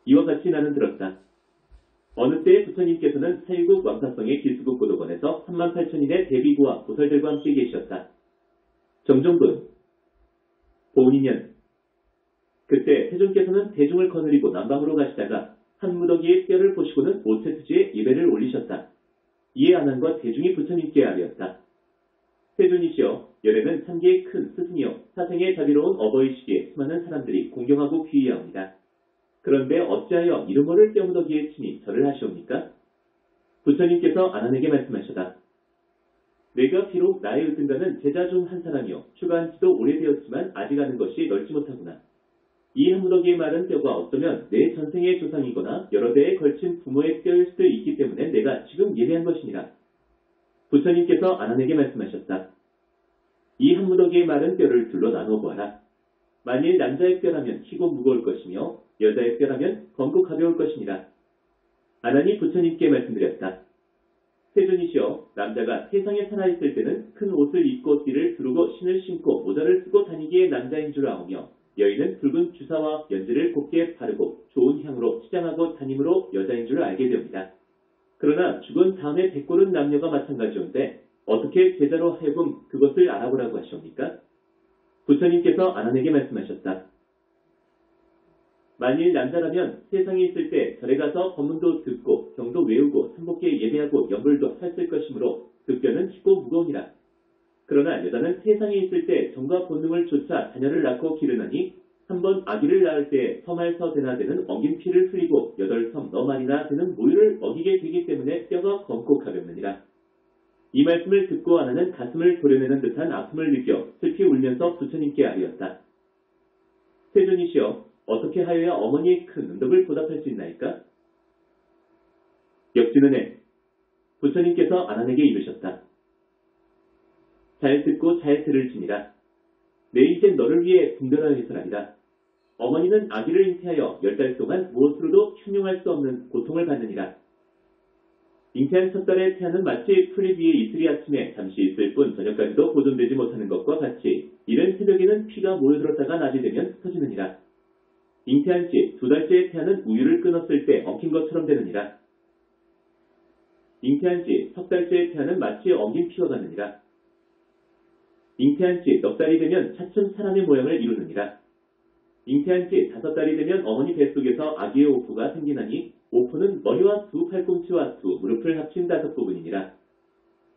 이와 같이 나는 들었다. 어느 때에 부처님께서는 사유국 왕사성의 기수국 고도관에서 38,000인의 대비구와 보살들과 함께 계셨다. 정종분, 보은이년. 그때 태종께서는 대중을 거느리고 남방으로 가시다가 한 무더기의 뼈를 보시고는 오체투지에 예배를 올리셨다. 이에 안한과 대중이 부처님께 아뢰었다. 세존이시여, 열애는 삼계의 큰 스승이요 사생의 자비로운 어버이시기에 수많은 사람들이 공경하고 귀의하옵니다. 그런데 어찌하여 이름모를 뼈무더기에 치니 절을 하시옵니까? 부처님께서 아난에게 말씀하셨다. 내가 비록 나의 으뜸가는 제자 중 한 사람이요 출가한 지도 오래되었지만 아직 아는 것이 넓지 못하구나. 이 한 무더기의 마른 뼈가 어쩌면 내 전생의 조상이거나 여러 대에 걸친 부모의 뼈일 수도 있기 때문에 내가 지금 예배한 것이니라. 부처님께서 아난에게 말씀하셨다. 이 한 무더기의 마른 뼈를 둘러 나누어 보아라. 만일 남자의 뼈라면 희고 무거울 것이며 여자의 뼈라면 검고 가벼울 것이니라. 아난이 부처님께 말씀드렸다. 세존이시여, 남자가 세상에 살아있을 때는 큰 옷을 입고 띠를 두르고 신을 신고 모자를 쓰고 다니기에 남자인 줄 아오며 여인은 붉은 주사와 연지를 곱게 바르고 좋은 향으로 치장하고 다님으로 여자인 줄 알게 됩니다. 그러나 죽은 다음에 백골은 남녀가 마찬가지인데 어떻게 제자로 하여금 그것을 알아보라고 하시옵니까? 부처님께서 아난에게 말씀하셨다. 만일 남자라면 세상에 있을 때 절에 가서 법문도 듣고 경도 외우고 삼복계 예배하고 연불도 했을 것이므로 그 뼈는 쉽고 무거우니라. 그러나 여자는 세상에 있을 때 정과 본능을 쫓아 자녀를 낳고 기르나니 한번 아기를 낳을 때 섬알서 되나 되는 엉긴 피를 흘리고 8섬 너말이나 되는 모유를 먹이게 되기 때문에 뼈가 검고 가볍느니라. 이 말씀을 듣고 아나는 가슴을 도려내는 듯한 아픔을 느껴 슬피 울면서 부처님께 아뢰었다. 세존이시여, 어떻게 하여야 어머니의 큰 은덕을 보답할 수 있나이까? 역지는에 부처님께서 아난에게 이르셨다. 잘 듣고 잘 들을지니라. 내 이제 너를 위해 분별하여서라니라. 어머니는 아기를 잉태하여 10달 동안 무엇으로도 형용할 수 없는 고통을 받느니라. 잉태한 첫 달에 태아는 마치 풀잎 위에 이슬이 아침에 잠시 있을 뿐 저녁까지도 보존되지 못하는 것과 같이 이른 새벽에는 피가 모여들었다가 낮이 되면 흩어지느니라. 잉태한 지 2달째의 태아는 우유를 끊었을 때 엉킨 것처럼 되느니라. 잉태한 지 3달째의 태아는 마치 엉긴 피와 같느니라. 잉태한 지 넉 달이 되면 차츰 사람의 모양을 이루느니라. 잉태한 지 5달이 되면 어머니 뱃속에서 아기의 오프가 생기나니 오프는 머리와 두 팔꿈치와 두 무릎을 합친 5부분이니라.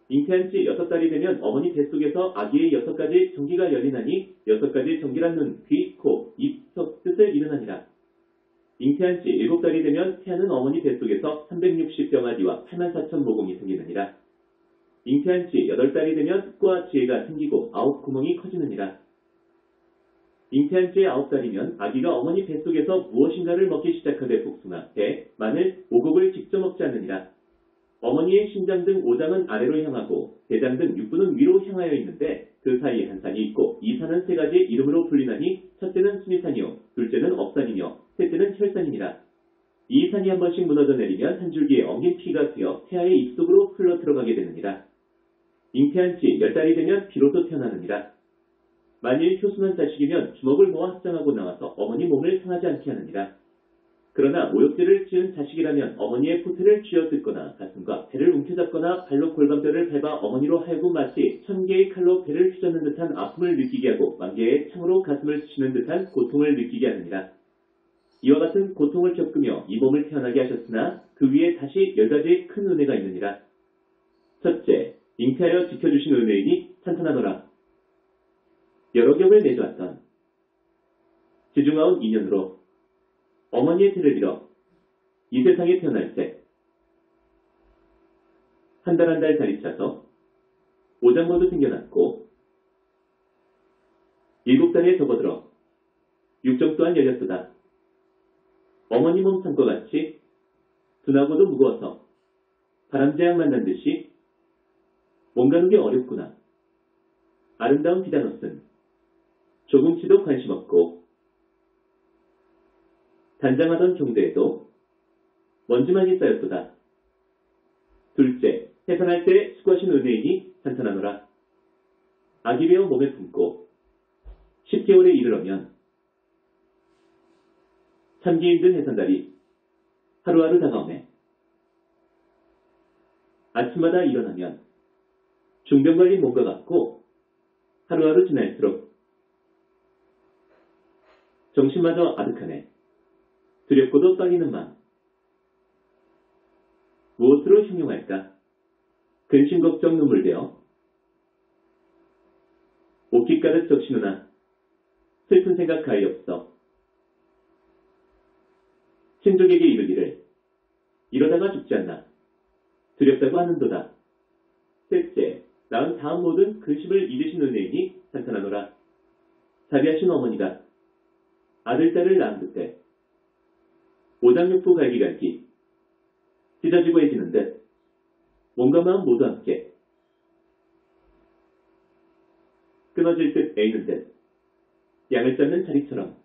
잉태한 지 6달이 되면 어머니 뱃속에서 아기의 6가지 정기가 열리나니 6가지 정기란 눈, 귀, 코, 입, 턱, 뜻을 이루나니라. 잉태한 지 7달이 되면 태아는 어머니 뱃속에서 360병아리와 84,000 모공이 생기느니라. 잉태한 지 8달이 되면 뜻과 지혜가 생기고 9구멍이 커지느니라. 잉태한 지 9달이면 아기가 어머니 뱃속에서 무엇인가를 먹기 시작하되 복숭아, 배, 마늘, 오곡을 직접 먹지 않느니라. 어머니의 심장 등 5장은 아래로 향하고 대장 등 6부는 위로 향하여 있는데 그 사이에 한 산이 있고 이 산은 3가지 이름으로 불리나니 첫째는 수미산이요 둘째는 업산이며 셋째는 혈산이니라. 이 산이 한 번씩 무너져 내리면 한 줄기에 엉긴 피가 튀어 태아의 입속으로 흘러 들어가게 되느니라. 잉태한 지 10달이 되면 비로소 태어나느니라. 만일 효순한 자식이면 주먹을 모아 합장하고 나와서 어머니 몸을 상하지 않게 하느니라. 그러나 모욕죄를 지은 자식이라면 어머니의 포트를 쥐어뜯거나 가슴과 배를 움켜잡거나 발로 골반뼈를 밟아 어머니로 하여금 마치 1000개의 칼로 배를 휘젓는 듯한 아픔을 느끼게 하고 1000개의 창으로 가슴을 치는 듯한 고통을 느끼게 하느니라. 이와 같은 고통을 겪으며 이 몸을 태어나게 하셨으나 그 위에 다시 10가지의 큰 은혜가 있느니라. 첫째, 잉태하여 지켜주신 은혜이니 찬탄하노라. 여러 겹을 내주었던 지중아온 인연으로 어머니의 태를 빌어 이 세상에 태어날 때 한 달 한 달 다리 차서 5장 모두 생겨났고 7달에 접어들어 6정 또한 열렸도다. 어머니 몸 산과 같이 둔하고도 무거워서 바람재앙 만난 듯이 몸 가누기 어렵구나. 아름다운 비단옷은 조금치도 관심 없고 단장하던 종대에도 먼지만이 쌓였도다. 둘째, 해산할 때 수고하신 은혜이니 찬탄하노라. 아기 베어 몸에 품고 10개월에 이르러면 참기 힘든 해산다리 하루하루 다가오네. 아침마다 일어나면 중병 걸린 몸과 같고 하루하루 지날수록 정신마저 아득하네. 두렵고도 떨리는 마음. 무엇으로 형용할까? 근심 걱정 눈물되어 옷깃 가득 적시누나 슬픈 생각 가히 없어. 친족에게 이르기를 이러다가 죽지 않나 두렵다고 하는도다. 셋째, 낳은 다음 모든 근심을 잊으신 은혜이니 찬탄하노라. 자비하신 어머니가 아들, 딸을 낳은 그때 오장육부 갈기갈기 찢어지고 해지는 듯 몸과 마음 모두 함께 끊어질 듯 애이는 듯 양을 잡는 자리처럼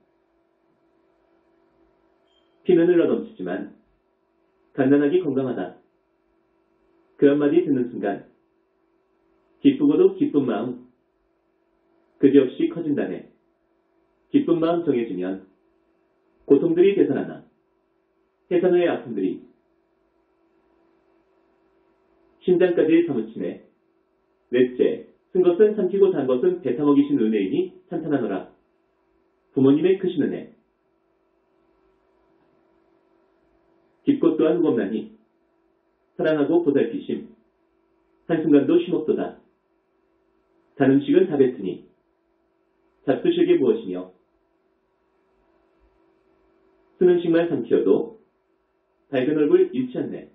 피는 흘러 넘치지만 갓난아기 건강하다. 그 한마디 듣는 순간 기쁘고도 기쁜 마음 그지없이 커진다네. 기쁜 마음 정해지면 고통들이 되살아나 해산의 아픔들이 심장까지 사무치네. 넷째, 쓴 것은 삼키고 단 것은 뱉어먹이신 은혜이니 찬탄하노라. 부모님의 크신 은혜. 깊고 또한 무겁나니 사랑하고 보살피심 한순간도 쉼없도다. 단 음식은 다 뱉으니 잡수실게 무엇이며 쓴 음식만 삼키어도 밝은 얼굴 잃지 않네.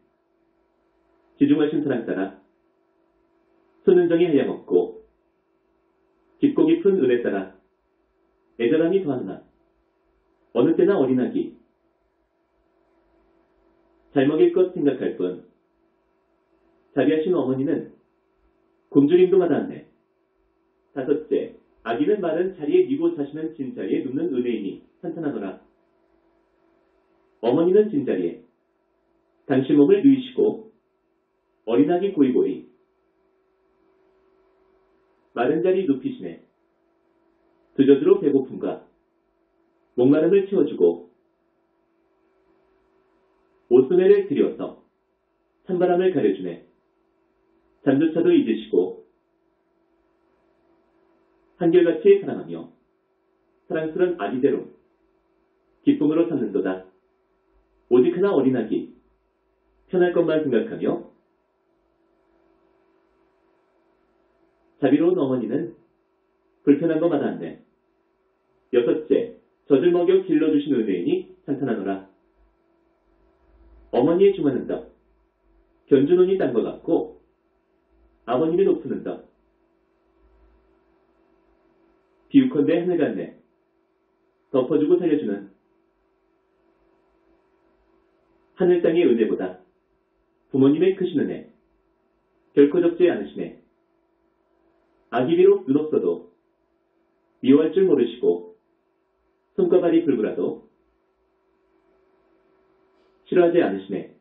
지중하신 사랑 따라 손은정이 하야먹고 깊고 깊은 은혜 따라 애절함이 더하나 어느 때나 어린아기 잘 먹일 것 생각할 뿐 자비하신 어머니는 굶주림도 마다않네. 다섯째, 아기는 마른 자리에 뉘고 자시는 진자리에 눕는 은혜이니 찬탄하노라. 어머니는 진자리에 당신 몸을 누이시고 어린아기 고이고이 마른 자리 눕히시네. 두 젖으로 배고픔과 목마름을 채워주고 옷소매를 들여서 찬바람을 가려주네. 잠조차도 잊으시고 한결같이 사랑하며 사랑스런 아기대로 기쁨으로 삼는도다. 오직 하나 어린아기 편할 것만 생각하며 자비로운 어머니는 불편한 것마다 안네. 여섯째, 젖을 먹여 길러주신 은혜이니 찬탄하노라. 어머니의 중하는 덕 견주논이 딴 것 같고 아버님의 높으는 덕 비유컨대 하늘 같네. 덮어주고 살려주는 하늘 땅의 은혜보다 부모님의 크신 은혜 결코 적지 않으시네. 아기 비록 눈 없어도 미워할 줄 모르시고 손과 발이 불구라도 싫어하지 않으시네.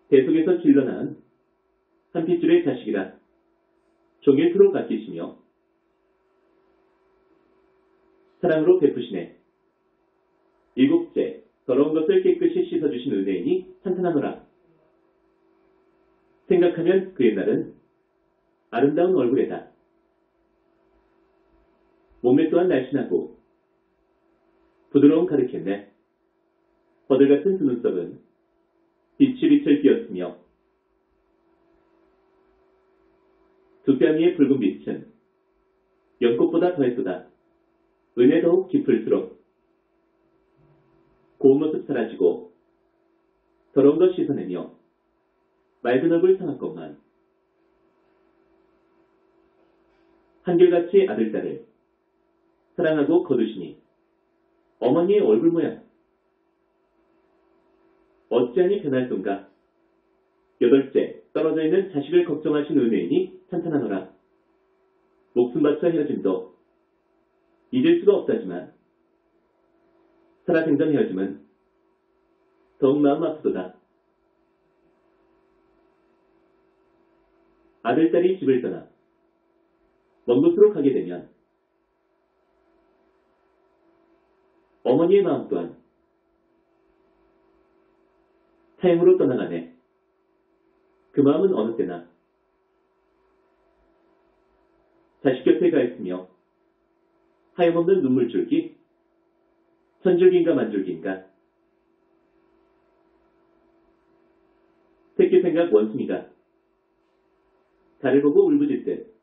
대속에서 길러나은 한 핏줄의 자식이라 종일토록 아끼시며 사랑으로 베푸시네. 일곱째, 더러운 것을 깨끗이 씻어주신 은혜이니 찬탄하노라. 생각하면 그 옛날은 아름다운 얼굴에다 몸매 또한 날씬하고 부드러움 가득했네. 버들같은 두 눈썹은 비칠비칠 띄었으며 두 뺨위의 붉은 빛은 연꽃보다 더했도다. 은혜 더욱 깊을수록 고운 모습 사라지고 더러운 것 씻어내며 맑은 얼굴 상할 것만 한결같이 아들, 딸을 사랑하고 거두시니 어머니의 얼굴 모양 어찌하니 변할 던가. 여덟째, 떨어져 있는 자식을 걱정하신 은혜이니 찬탄하노라. 목숨 바쳐 헤어짐도 잊을 수가 없다지만 살아생전 헤어짐은 더욱 마음 아프도다. 아들, 딸이 집을 떠나 먼 곳으로 가게 되면 어머니의 마음 또한 타향으로 떠나가네. 그 마음은 어느 때나 자식 곁에 가 있으며 하염없는 눈물줄기, 천줄기인가 만줄기인가. 새끼 생각 원숭이가 달을 보고 울부짖 듯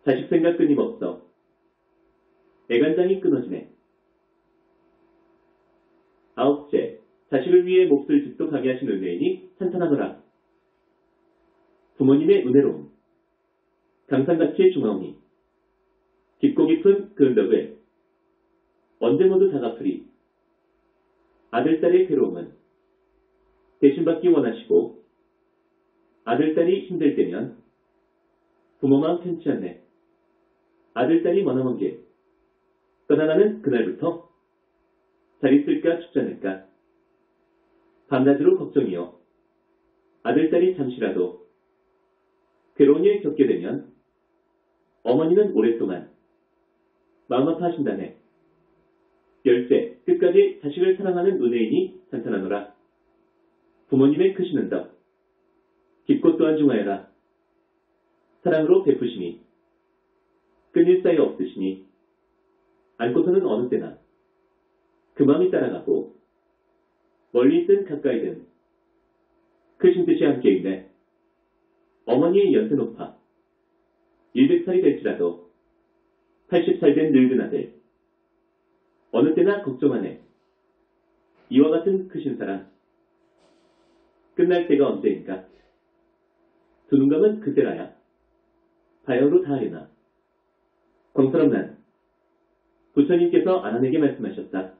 자식 생각 끊임없어 애간장이 끊어지네. 아홉째, 자식을 위해 몹쓸 짓도 가게 하신 은혜이니 찬탄하노라. 부모님의 은혜로움, 강산같이 중하오니 깊고 깊은 그 언덕을 언제 모두 다 갚으리. 아들딸의 괴로움은 대신받기 원하시고 아들딸이 힘들 때면 부모만 편치 않네. 아들딸이 머나먼 길 떠나가는 그날부터 잘 있을까 춥지 않을까 밤낮으로 걱정이요. 아들딸이 잠시라도 괴로운 일 겪게 되면 어머니는 오랫동안 마음 아파하신다네. 열째, 끝까지 자식을 사랑하는 은혜인이 찬탄하노라. 부모님의 크신 은덕 깊고 또한 중하여라. 사랑으로 베푸시니 끊일 사이 없으시니 안고서는 어느 때나 그 마음이 따라가고 멀리 있든 가까이든 크신 뜻이 함께 있네. 어머니의 연세 높아 100살이 될지라도 80살 된 늙은 아들 어느 때나 걱정하네. 이와 같은 크신 사랑 끝날 때가 언제인가. 두 눈 감은 그때라야 바야흐로 다하려나. 광처럼 난 부처님께서 아난에게 말씀하셨다.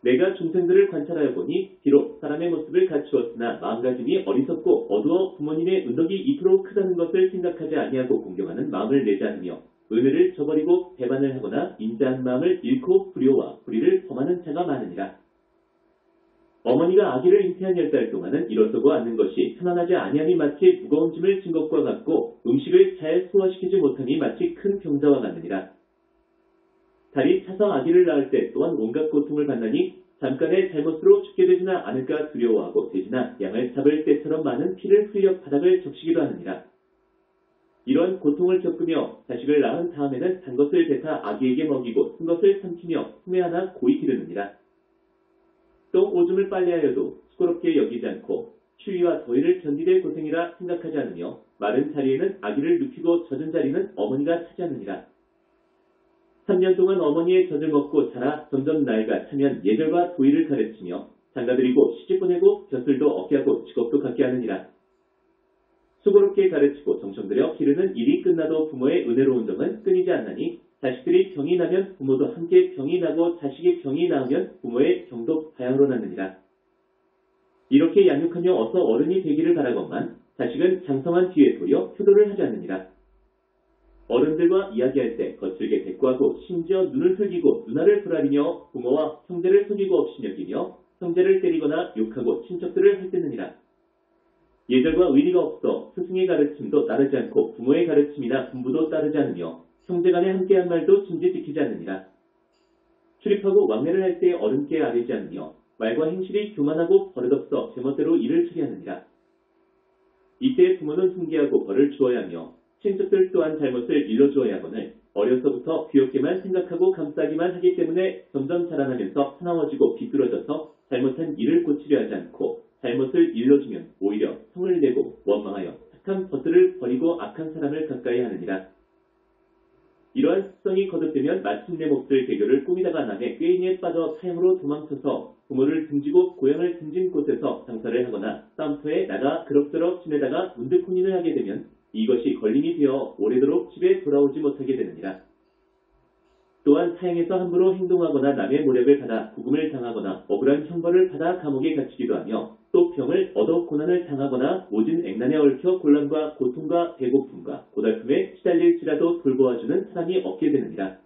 내가 중생들을 관찰하여 보니 비록 사람의 모습을 갖추었으나 마음가짐이 어리석고 어두워 부모님의 은덕이 이토록 크다는 것을 생각하지 아니하고 공경하는 마음을 내지 않으며 은혜를 저버리고 배반을 하거나 인자한 마음을 잃고 불효와 불의를 범하는 자가 많으니라. 어머니가 아기를 잉태한 10달 동안은 일어서고 앉는 것이 편안하지 아니하니 마치 무거운 짐을 진 것과 같고 음식을 잘 소화시키지 못하니 마치 큰 병자와 같느니라. 달이 차서 아기를 낳을 때 또한 온갖 고통을 받나니 잠깐의 잘못으로 죽게 되지는 않을까 두려워하고 대지나 양을 잡을 때처럼 많은 피를 흘려 바닥을 적시기도 하느니라. 이런 고통을 겪으며 자식을 낳은 다음에는 단 것을 뱉어 아기에게 먹이고 쓴 것을 삼키며 품에 안아 고이 기르느니라. 또 오줌을 빨래하여도 수고롭게 여기지 않고 추위와 더위를 견디될 고생이라 생각하지 않으며 마른 자리에는 아기를 눕히고 젖은 자리는 어머니가 차지하느니라. 3년 동안 어머니의 젖을 먹고 자라 점점 나이가 차면 예절과 도의를 가르치며 장가들이고 시집보내고 벼슬도 얻게 하고 직업도 갖게 하느니라. 수고롭게 가르치고 정성 들여 기르는 일이 끝나도 부모의 은혜로운 점은 끊이지 않나니 자식들이 병이 나면 부모도 함께 병이 나고 자식이 병이 나으면 부모의 병도 바야흐로 낫느니라. 이렇게 양육하며 어서 어른이 되기를 바라건만 자식은 장성한 뒤에 도리어 효도를 하지 않느니라. 어른들과 이야기할 때 거칠게 대꾸하고 심지어 눈을 흘기고 눈알을 부라리며 부모와 형제를 속이고 없이 여기며 형제를 때리거나 욕하고 친척들을 헐뜯느니라. 예절과 의리가 없어 스승의 가르침도 따르지 않고 부모의 가르침이나 분부도 따르지 않으며 형제간에 함께한 말도 진지 지키지 않느니라. 출입하고 왕래를 할 때 어른께 아뢰지 않으며 말과 행실이 교만하고 버릇없어 제멋대로 일을 처리하느니라. 이때 부모는 훈계하고 벌을 주어야 하며 친척들 또한 잘못을 일러주어야 하거늘 어려서부터 귀엽게만 생각하고 감싸기만 하기 때문에 점점 자라나면서 사나워지고 비뚤어져서 잘못한 일을 고치려 하지 않고 잘못을 일러주면 오히려 성을 내고 원망하여 착한 것들을 버리고 악한 사람을 가까이 하느니라. 이러한 습성이 거듭되면 마침내 몹쓸 개교를 꾸미다가 남의 꾀인에 빠져 사형으로 도망쳐서 부모를 등지고 고향을 등진 곳에서 장사를 하거나 싸움터에 나가 그럭저럭 지내다가 문득 혼인을 하게 되면 이것이 걸림이 되어 오래도록 집에 돌아오지 못하게 되느니라. 또한 사형에서 함부로 행동하거나 남의 모략을 받아 구금을 당하거나 억울한 형벌을 받아 감옥에 갇히기도 하며 또 병을 얻어 고난을 당하거나 모진 액난에 얽혀 곤란과 고통과 배고픔과 고달픔에 시달릴지라도 돌보아주는 사람이 없게 되느니라.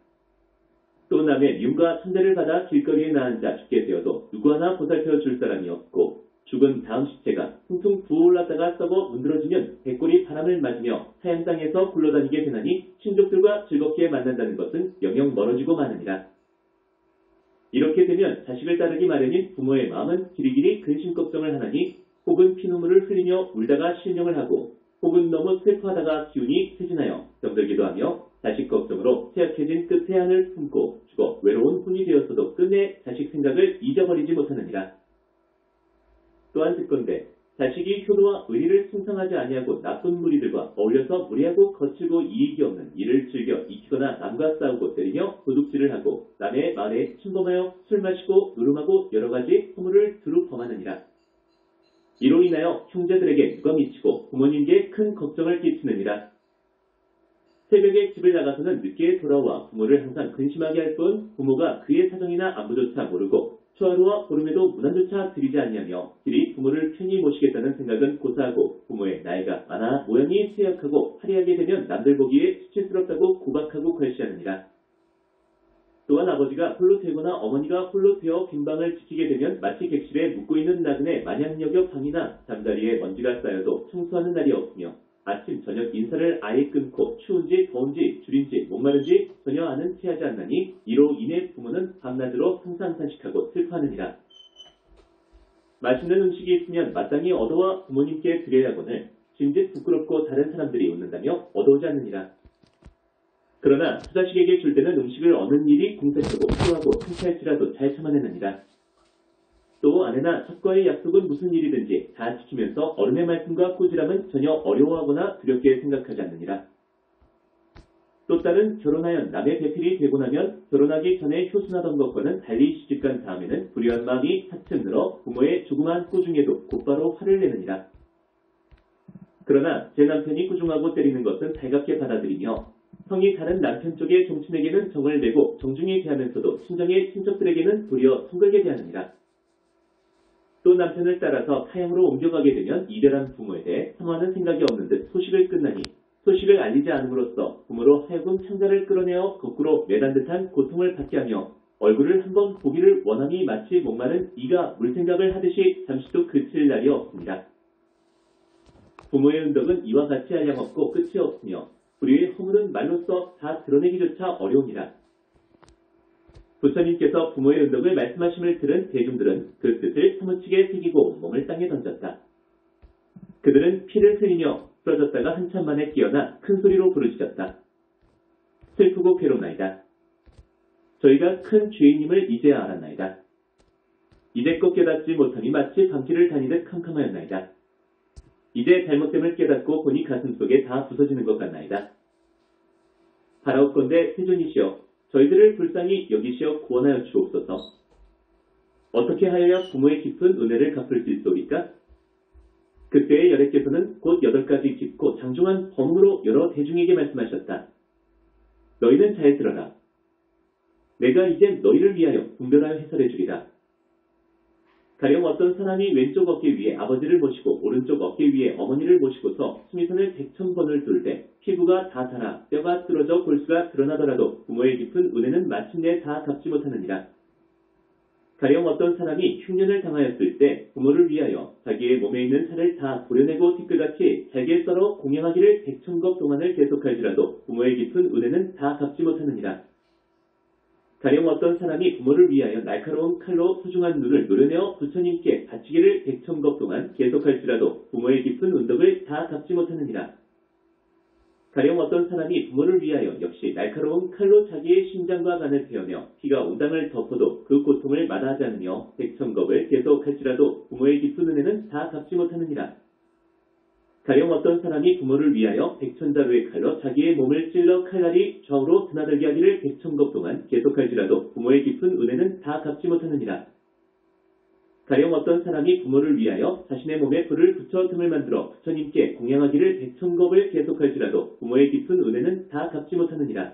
또 남의 미움과 천대를 받아 길거리에 나앉아 죽게 되어도 누구 하나 보살펴 줄 사람이 없고 죽은 다음 시체가 퉁퉁 부어올랐다가 썩어 문드러지면 백골이 바람을 맞으며 타양 땅에서 굴러다니게 되나니 친족들과 즐겁게 만난다는 것은 영영 멀어지고 마느니라. 이렇게 되면 자식을 따르기 마련인 부모의 마음은 길이길이 근심 걱정을 하나니 혹은 피눈물을 흘리며 울다가 실령을 하고 혹은 너무 슬퍼하다가 기운이 쇠진하여 병들기도 하며 자식 걱정으로 쇠약해진 끝에 한을 품고 죽어 외로운 혼이 되었어도 끝내 자식 생각을 잊어버리지 못하느니라. 또한 듣건대 자식이 효도와 의리를 숭상하지 아니하고 나쁜 무리들과 어울려서 무리하고 거칠고 이익이 없는 일을 즐겨 익히거나 남과 싸우고 때리며 도둑질을 하고 남의 말에 침범하여 술 마시고 노름하고 여러 가지 허물을 두루 범하느니라. 이로 인하여 형제들에게 누가 미치고 부모님께 큰 걱정을 끼치느니라. 새벽에 집을 나가서는 늦게 돌아와 부모를 항상 근심하게 할 뿐 부모가 그의 사정이나 안부조차 모르고 초하루와 보름에도 문안조차 드리지 아니하며 길이 부모를 편히 모시겠다는 생각은 고사하고 부모의 나이가 많아 모양이 쇠약하고 화려하게 되면 남들 보기에 수치스럽다고 구박하고 괄시하느니라. 또한 아버지가 홀로 되거나 어머니가 홀로 되어 빈방을 지키게 되면 마치 객실에 묵고 있는 나그네 마냥 여겨 방이나 잠자리에 먼지가 쌓여도 청소하는 날이 없으며 아침 저녁 인사를 아예 끊고 추운지 더운지 줄인지 목마른지 전혀 아는 체하지 않나니 이로 인해 부모는 밤낮으로 항상 산식하고 슬퍼하느니라. 맛있는 음식이 있으면 마땅히 얻어와 부모님께 드려야 하거늘 짐짓 부끄럽고 다른 사람들이 웃는다며 얻어오지 않느니라. 그러나 수자식에게 줄 때는 음식을 얻는 일이 궁색하고 필요하고 창피할지라도 잘 참아내느니라. 또 아내나 첩과의 약속은 무슨 일이든지 다 지키면서 어른의 말씀과 꾸지람은 전혀 어려워하거나 두렵게 생각하지 않느니라. 또 딸은 결혼하여 남의 배필이 되고 나면 결혼하기 전에 효순하던 것과는 달리 시집간 다음에는 불의한 마음이 차츰 늘어 부모의 조그마한 꾸중에도 곧바로 화를 내느니라. 그러나 제 남편이 꾸중하고 때리는 것은 달갑게 받아들이며 성이 다른 남편 쪽의 종친에게는 정을 내고 정중히 대하면서도 친정의 친척들에게는 도리어 성글게 대하느니라. 또 남편을 따라서 타향으로 옮겨가게 되면 이별한 부모에 대해 사모하는 생각이 없는 듯 소식을 끝나니 소식을 알리지 않음으로써 부모로 하여금 창자를 끌어내어 거꾸로 매단 듯한 고통을 받게 하며 얼굴을 한번 보기를 원함이 마치 목마른 이가 물 생각을 하듯이 잠시도 그칠 날이 없습니다. 부모의 은덕은 이와 같이 한량없고 끝이 없으며 불의의 허물은 말로써 다 드러내기조차 어려우니라. 부처님께서 부모의 은덕을 말씀하심을 들은 대중들은 그 뜻을 사무치게 새기고 몸을 땅에 던졌다. 그들은 피를 흘리며 쓰러졌다가 한참 만에 깨어나 큰 소리로 부르짖었다. 슬프고 괴롭나이다. 저희가 큰 죄인임을 이제야 알았나이다. 이제껏 깨닫지 못하니 마치 밤길을 다니듯 캄캄하였나이다. 이제 잘못됨을 깨닫고 보니 가슴속에 다 부서지는 것 같나이다. 바라옵건대 세존이시여 저희들을 불쌍히 여기시어 구원하여 주옵소서. 어떻게 하여야 부모의 깊은 은혜를 갚을 수 있소이까? 그때의 여래께서는 곧 8가지 깊고 장중한 범으로 여러 대중에게 말씀하셨다. 너희는 잘 들어라. 내가 이제 너희를 위하여 분별하여 해설해 주리라. 가령 어떤 사람이 왼쪽 어깨 위에 아버지를 모시고 오른쪽 어깨 위에 어머니를 모시고서 수미선을 100,000번을 돌 때 피부가 다 닳아 뼈가 쓰러져 골수가 드러나더라도 부모의 깊은 은혜는 마침내 다 갚지 못하느니라. 가령 어떤 사람이 흉년을 당하였을 때 부모를 위하여 자기의 몸에 있는 살을 다 도려내고 티끌같이 잘게 썰어 공양하기를 100,000것 동안을 계속할지라도 부모의 깊은 은혜는 다 갚지 못하느니라. 가령 어떤 사람이 부모를 위하여 날카로운 칼로 소중한 눈을 노려내어 부처님께 바치기를 100,000것 동안 계속할지라도 부모의 깊은 은덕을 다 갚지 못하느니라. 가령 어떤 사람이 부모를 위하여 역시 날카로운 칼로 자기의 심장과 간을 베어며 피가 온당을 덮어도 그 고통을 마다하지 않으며 100,000겁을 계속할지라도 부모의 깊은 은혜는 다 갚지 못하느니라. 가령 어떤 사람이 부모를 위하여 100,000자루의 칼로 자기의 몸을 찔러 칼날이 좌우로 드나들게 하기를 100,000겁 동안 계속할지라도 부모의 깊은 은혜는 다 갚지 못하느니라. 가령 어떤 사람이 부모를 위하여 자신의 몸에 불을 붙여 등을 만들어 부처님께 공양하기를 100,000겁을 계속할지라도 부모의 깊은 은혜는 다 갚지 못하느니라.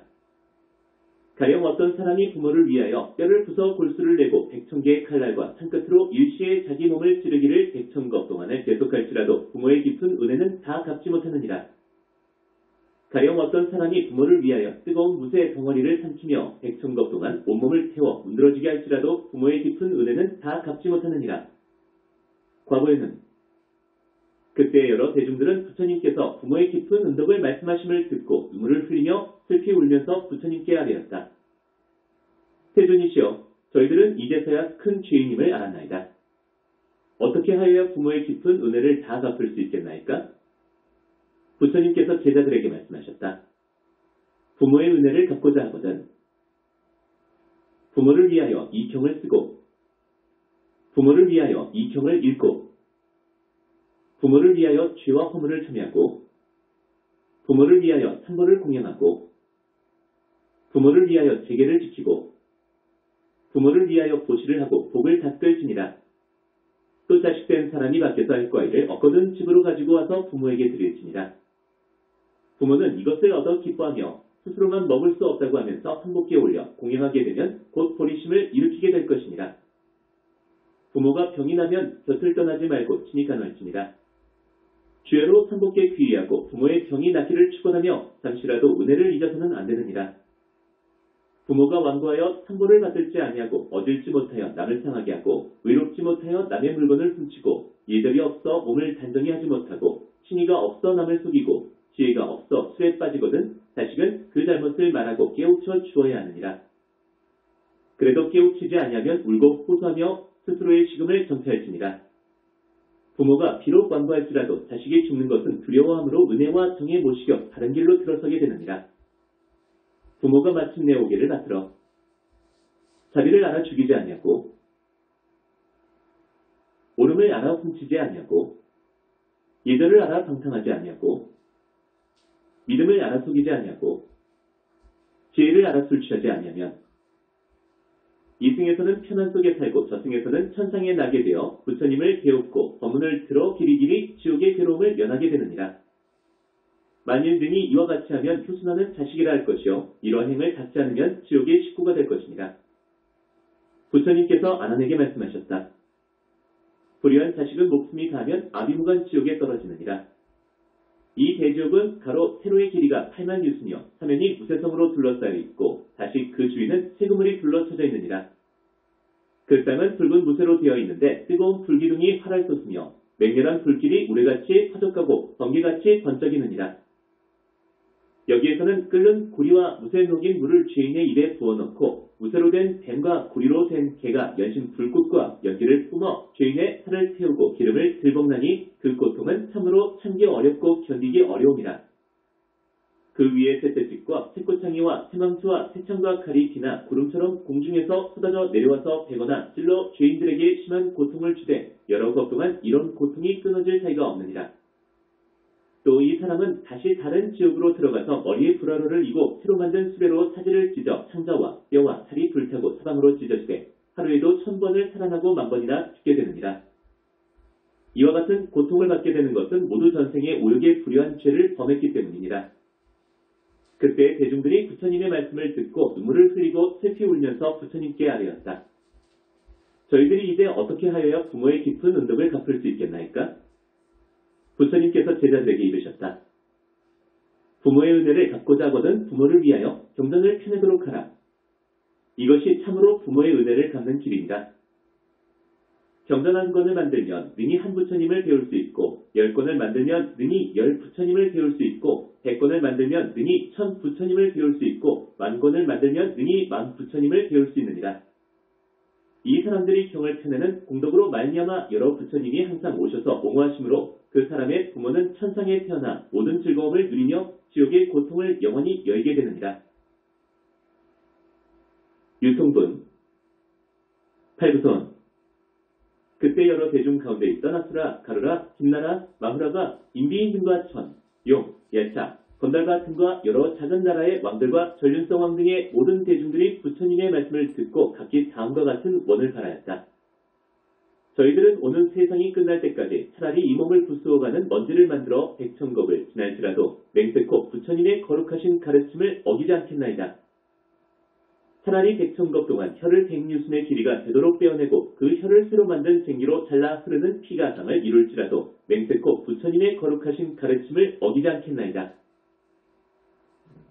가령 어떤 사람이 부모를 위하여 뼈를 부숴 골수를 내고 100,000개의 칼날과 창끝으로 일시에 자기 몸을 찌르기를 100,000겁 동안을 계속할지라도 부모의 깊은 은혜는 다 갚지 못하느니라. 가령 어떤 사람이 부모를 위하여 뜨거운 무쇠 덩어리를 삼키며 100,000겁 동안 온몸을 태워 문드러지게 할지라도 부모의 깊은 은혜는 다 갚지 못하느니라. 과거에는 그때 여러 대중들은 부처님께서 부모의 깊은 은덕을 말씀하심을 듣고 눈물을 흘리며 슬피 울면서 부처님께 아뢰었다. 세존이시여, 저희들은 이제서야 큰 죄인임을 알았나이다. 어떻게 하여야 부모의 깊은 은혜를 다 갚을 수 있겠나이까? 부처님께서 제자들에게 말씀하셨다. 부모의 은혜를 갚고자 하거든 부모를 위하여 이경을 쓰고 부모를 위하여 이경을 읽고 부모를 위하여 죄와 허물을 참여하고 부모를 위하여 삼보를 공양하고 부모를 위하여 제계를 지키고 부모를 위하여 보시를 하고 복을 닦을지니라. 또 자식된 사람이 밖에서 할 과일을 얻거든 집으로 가지고 와서 부모에게 드릴지니라. 부모는 이것을 얻어 기뻐하며 스스로만 먹을 수 없다고 하면서 한복기에 올려 공양하게 되면 곧 보리심을 일으키게 될 것이니라. 부모가 병이 나면 곁을 떠나지 말고 친히 간호할지니라. 주야로 삼복기에 귀의하고 부모의 병이 낫기를 축원하며 잠시라도 은혜를 잊어서는 안 되느니라. 부모가 완고하여 삼보를 받을지 아니하고 얻을지 못하여 남을 상하게 하고 의롭지 못하여 남의 물건을 훔치고 예절이 없어 몸을 단정히 하지 못하고 신의가 없어 남을 속이고 지혜가 없어 술에 빠지거든 자식은 그 잘못을 말하고 깨우쳐 주어야 하느니라. 그래도 깨우치지 아니하면 울고 호소하며 스스로의 식음을 정체할지니라. 부모가 비록 완고할지라도 자식이 죽는 것은 두려워함으로 은혜와 정에 못 시겨 다른 길로 들어서게 되느니라. 부모가 마침내 오기를 받들어 자비를 알아 죽이지 아니하고 옳음을 알아 훔치지 아니하고 예절을 알아 방탕하지 아니하고 믿음을 알아 속이지 아니하고 지혜를 알아 술 취하지 아니하면 이승에서는 편안 속에 살고 저승에서는 천상에 나게 되어 부처님을 배웁고 법문을 들어 길이길이 지옥의 괴로움을 면하게 되느니라. 만일 능히 이와 같이 하면 효순하는 자식이라 할 것이요 이러한 행을 닦지 않으면 지옥의 식구가 될 것이니라. 부처님께서 아난에게 말씀하셨다. 불의한 자식은 목숨이 가면 아비무간 지옥에 떨어지느니라. 이 대지옥은 가로 세로의 길이가 8만 유순이요 사면이 무쇠성으로 둘러싸여 있고 다시 그 주위는 세그물이 둘러쳐져 있느니라. 그 땅은 붉은 무쇠로 되어 있는데 뜨거운 불기둥이 활활 솟으며 맹렬한 불길이 우레같이 퍼져가고 번개같이 번쩍이느니라. 여기에서는 끓는 구리와 무쇠 녹인 물을 죄인의 입에 부어넣고 무쇠로 된 뱀과 구리로 된 개가 연신 불꽃과 연기를 뿜어 죄인의 살을 태우고 기름을 들볶나니 그 고통은 참으로 참기 어렵고 견디기 어려움이라. 그 위에 쇠떼집과 쇠꼬창이와 쇠망치와 쇠창과 칼이 비나 구름처럼 공중에서 쏟아져 내려와서 베거나 찔러 죄인들에게 심한 고통을 주되 여러 것 동안 이런 고통이 끊어질 사이가 없느니라. 또 이 사람은 다시 다른 지옥으로 들어가서 머리에 불화로를 이고 새로 만든 수레로 사지를 찢어 창자와 뼈와 살이 불타고 사방으로 찢어지되 하루에도 1000번을 살아나고 만번이나 죽게 되느니라. 이와 같은 고통을 받게 되는 것은 모두 전생에 오욕에 불효한 죄를 범했기 때문이니라. 그때 대중들이 부처님의 말씀을 듣고 눈물을 흘리고 슬피 울면서 부처님께 아뢰었다. 저희들이 이제 어떻게 하여야 부모의 깊은 은덕을 갚을 수 있겠나이까? 부처님께서 제자들에게 이르셨다. 부모의 은혜를 갚고자 하거든 부모를 위하여 경전을 펴내도록 하라. 이것이 참으로 부모의 은혜를 갚는 길이니라. 경전 한 권을 만들면 능히 한 부처님을 배울 수 있고 10권을 만들면 능히 10부처님을 배울 수 있고 100권을 만들면 능히 1000부처님을 배울 수 있고 10,000권을 만들면 능히 10,000부처님을 배울 수 있느니라. 이 사람들이 경을 펴내는 공덕으로 말미암아 여러 부처님이 항상 오셔서 옹호하심으로 그 사람의 부모는 천상에 태어나 모든 즐거움을 누리며 지옥의 고통을 영원히 열게 되느니라. 유통분 8부선 그때 여러 대중 가운데 있던 아수라, 가루라, 김나라, 마후라가 인비인 등과 천, 용, 야차, 건달과 등과 여러 작은 나라의 왕들과 전륜성 왕 등의 모든 대중들이 부처님의 말씀을 듣고 각기 다음과 같은 원을 바라였다. 저희들은 오는 세상이 끝날 때까지 차라리 이 몸을 부수어가는 먼지를 만들어 백천겁을 지날지라도 맹세코 부처님의 거룩하신 가르침을 어기지 않겠나이다. 차라리 백천겁 동안 혀를 백유순의 길이가 되도록 빼어내고 그 혀를 새로 만든 쟁기로 잘라 흐르는 피가상을 이룰지라도 맹세코 부처님의 거룩하신 가르침을 어기지 않겠나이다.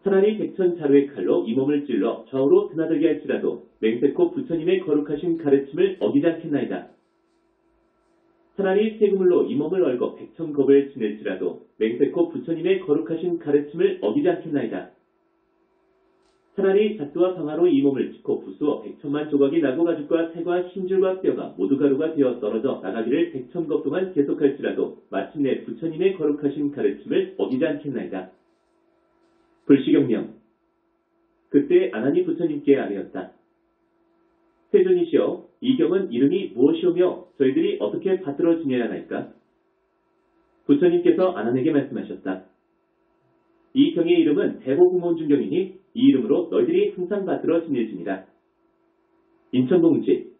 차라리 백천자루의 칼로 이 몸을 찔러 좌우로 드나들게 할지라도 맹세코 부처님의 거룩하신 가르침을 어기지 않겠나이다. 차라리 세그물로 이 몸을 얽어 백천겁을 지낼지라도 맹세코 부처님의 거룩하신 가르침을 어기지 않겠나이다. 차라리 잣두와 방아로 이 몸을 짚고 부수어 백천만 조각이 나고 가죽과 살과 힘줄과 뼈가 모두 가루가 되어 떨어져 나가기를 백천겁 동안 계속할지라도 마침내 부처님의 거룩하신 가르침을 어기지 않겠나이다. 불시경명. 그때 아나니 부처님께 아뢰었다. 세존이시여, 이 경은 이름이 무엇이오며 저희들이 어떻게 받들어 지내야 할까? 부처님께서 아난에게 말씀하셨다. 이 경의 이름은 대보구몬중경이니 이 이름으로 너희들이 항상 받들어 지낼지니라. 인천공지.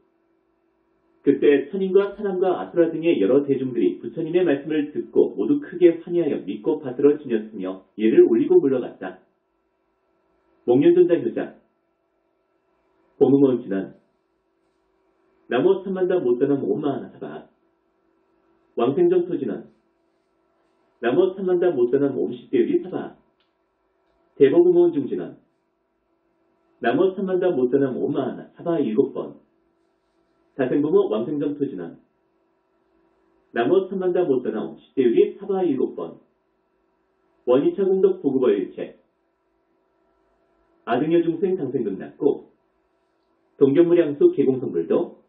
그때 천인과 사람과 아수라 등의 여러 대중들이 부처님의 말씀을 듣고 모두 크게 환희하여 믿고 받들어 지녔으며 예를 올리고 물러갔다. 목련존자 효자. 보무몬진한 나무 삼만다 못다남 옴마하나사바. 왕생정 토진원 나무 삼만다 못다남 옴시대유리 사바. 대보구몬 중진원 나무 삼만다 못다남 옴마하나 사바 7번. 다생부모 왕생정 토진원 나무 삼만다 못다남 옴시대유리 사바 7번. 원이차 공덕 보구벌일체. 아등여 중생 당생금 낳고 동견무량수 계공성불도